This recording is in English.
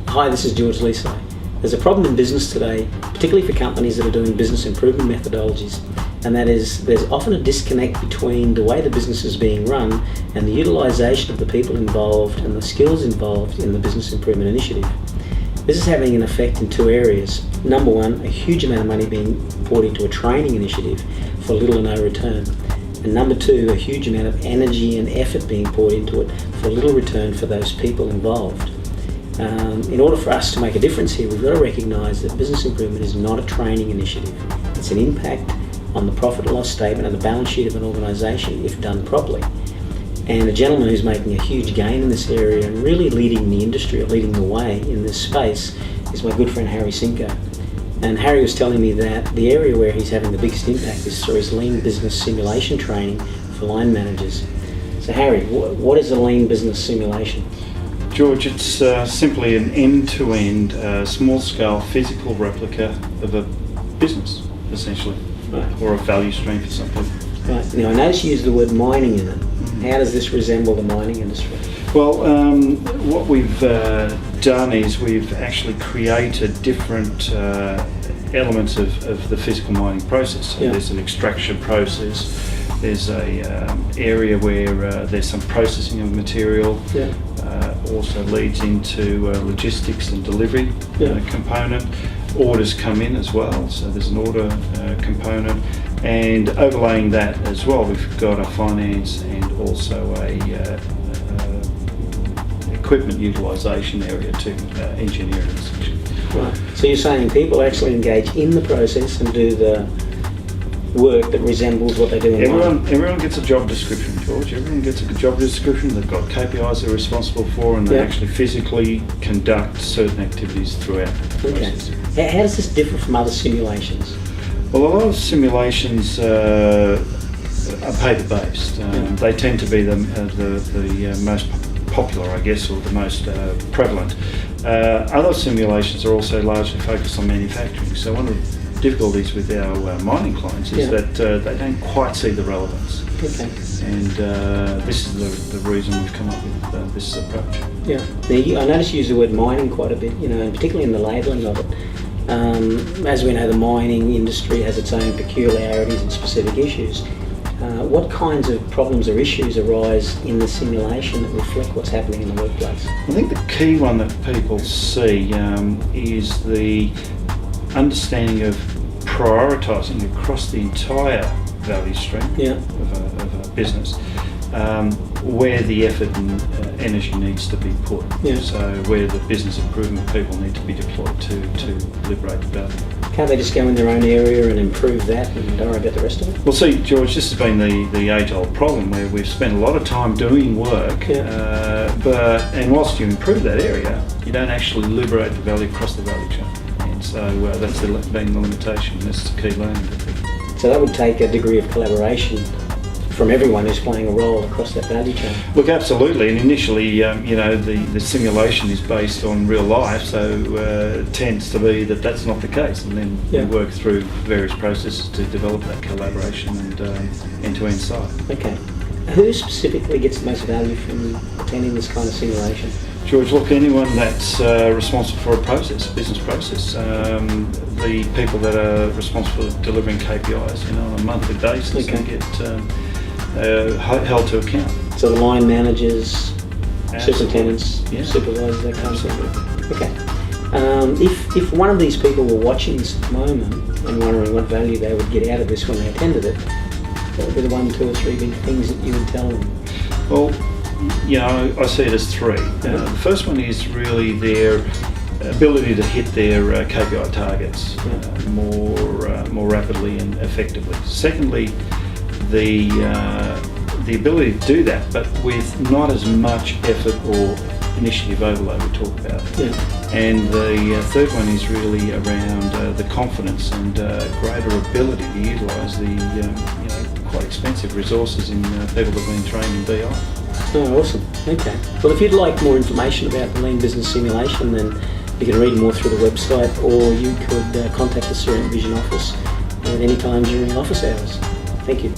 Hi, this is Lee Sye. There's a problem in business today, particularly for companies that are doing business improvement methodologies, and that is there's often a disconnect between the way the business is being run and the utilisation of the people involved and the skills involved in the business improvement initiative. This is having an effect in two areas. Number one, a huge amount of money being poured into a training initiative for little or no return. And number two, a huge amount of energy and effort being poured into it for little return for those people involved. In order for us to make a difference here, we've got to recognise that business improvement is not a training initiative. It's an impact on the profit and loss statement and the balance sheet of an organisation if done properly. And a gentleman who's making a huge gain in this area and really leading the industry or leading the way in this space is my good friend Harry Sinko. And Harry was telling me that the area where he's having the biggest impact is through his lean business simulation training for line managers. So Harry, what is a lean business simulation? George, it's simply an end-to-end, small-scale physical replica of a business, essentially, right, or a value stream for some people. Right. Now, I notice you use the word mining in it. How does this resemble the mining industry? Well, what we've done is we've actually created different elements of the physical mining process. So there's an extraction process, there's a area where there's some processing of material, also leads into logistics and delivery component. Orders come in as well, so there's an order component, and overlaying that as well, we've got a finance and also a equipment utilisation area to engineering essentially. Right. So you're saying people actually engage in the process and do the work that resembles what they do in mining? Everyone gets a job description, George. Everyone gets a job description. They've got KPIs they're responsible for, and they actually physically conduct certain activities throughout the process. How does this differ from other simulations? Well, a lot of simulations are paper-based. They tend to be the most popular, I guess, or the most prevalent. Other simulations are also largely focused on manufacturing. So one of the difficulties with our mining clients is that they don't quite see the relevance. Okay. And this is the reason we've come up with this approach. Yeah. Now, I notice you use the word mining quite a bit, and particularly in the labelling of it. As we know, the mining industry has its own peculiarities and specific issues. What kinds of problems or issues arise in the simulation that reflect what's happening in the workplace? I think the key one that people see is the understanding of prioritising across the entire value stream of a business, where the effort and energy needs to be put. So where the business improvement people need to be deployed to liberate the value. Can't they just go in their own area and improve that and don't worry about the rest of it? Well, see, George, this has been the age-old problem where we've spent a lot of time doing work, and whilst you improve that area, you don't actually liberate the value across the value chain. And so that's been the limitation. That's the key learning. So that would take a degree of collaboration from everyone who's playing a role across that value chain. Look, absolutely. And initially, the simulation is based on real life, so it tends to be that that's not the case. And then we work through various processes to develop that collaboration and end-to-end site. Okay. Who specifically gets the most value from attending this kind of simulation? George, look, anyone that's responsible for a business process, the people that are responsible for delivering KPIs, on a monthly basis, they get held to account. So the line managers, superintendents, supervisors, that kind of stuff. Okay. If one of these people were watching this at the moment and wondering what value they would get out of this when they attended it, what would be the 1, 2 or 3 big things that you would tell them? Well, I see it as 3. The first one is really their ability to hit their KPI targets more rapidly and effectively. Secondly, the ability to do that, but with not as much effort or initiative overload we talk about. And the third one is really around the confidence and greater ability to utilise the quite expensive resources in people that have been trained in BI. Oh, awesome. Okay. Well, if you'd like more information about the Lean Business Simulation, then you can read more through the website, or you could contact the Soarent Vision office at any time during office hours. Thank you.